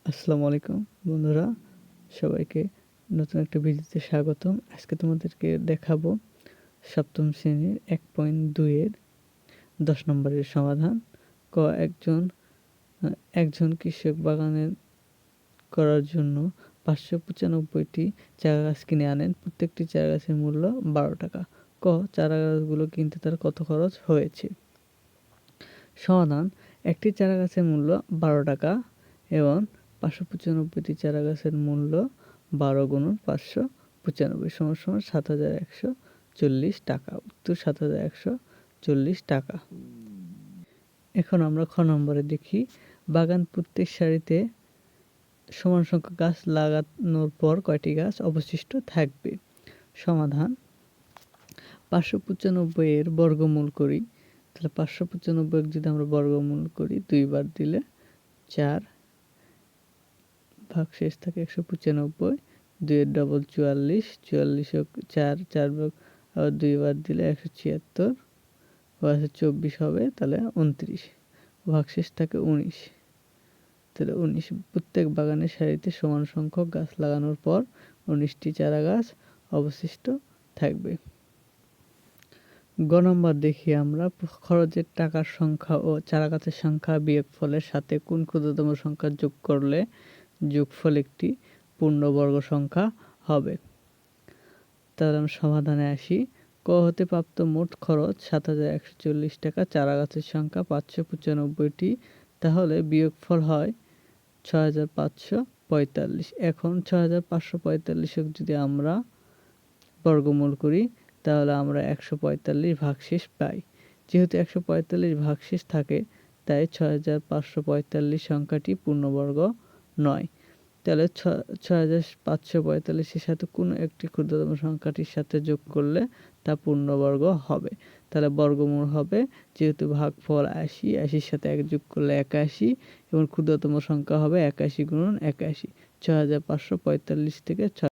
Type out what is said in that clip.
আসসালামু আলাইকুম বন্ধুরা, সবাইকে নতুন একটা ভিডিওতে স্বাগতম। আজকে তোমাদেরকে দেখাবো সপ্তম শ্রেণীর 1.2 এর 10 নম্বরের সমাধান। ক একজন কৃষক বাগানের করার জন্য 595টি চারাগাছ কিনে আনেন। প্রত্যেকটি চারাগাছের মূল্য 12 টাকা। ক চারাগাছগুলো কিনতে তার কত খরচ হয়েছে? সমাধান: একটি চারাগাছের মূল্য 12 টাকা এবং 595টি চারাগাছের মূল্য 12 গুণন 595 সমান 7,140 টাকা। উত্তর 7,140 টাকা। এখন আমরা খ নম্বরে দেখি, বাগান প্রত্যেক সারিতে সমান সংখ্যক গাছ লাগানোর পর কয়টি গাছ অবশিষ্ট থাকবে? সমাধান: 595 এর বর্গমূল করি, তাহলে 595 যদি আমরা বর্গমূল করি 2 বার দিলে 4, ভাগশেষ থাকে 195, 2 এর ডবল 44, 44 4 ভাগ আবার 2 বার দিলে 176, ও 24 হবে, তাহলে 29, ভাগশেষ থাকে 19, তাহলে 19 প্রত্যেক বাগানের সারিতে সমান সংখ্যক গাছ লাগানোর পর 19টি চারা গাছ অবশিষ্ট থাকবে। গ নম্বর দেখি আমরা, খরচের টাকার সংখ্যা ও চারাগাছের সংখ্যা বিয়োগফলের সাথে কোন ক্ষুদ্রতম সংখ্যা যোগ করলে যোগফল একটি পূর্ণবর্গ সংখ্যা হবে? তাহলে আমরা সমাধানে আসি। ক হতে প্রাপ্ত মোট খরচ 7,140 টাকা, চারাগাছের সংখ্যা 595টি, তাহলে বিয়োগফল হয় 6,545। এখন 6,545 যদি আমরা বর্গমূল করি তাহলে আমরা 145 ভাগশেষ পাই। যেহেতু 145 ভাগশেষ থাকে তাই 6,545 সংখ্যাটি পূর্ণবর্গ নয়। তাহলে 6,545-এর সাথে কোনো একটি ক্ষুদ্রতম সংখ্যাটির সাথে যোগ করলে তা পূর্ণবর্গ হবে। তাহলে বর্গমূল হবে, যেহেতু ভাগফল 80, 80-র সাথে 1 যোগ করলে 81 এবং ক্ষুদ্রতম সংখ্যা হবে 81 গুণন 81। 6,545 থেকে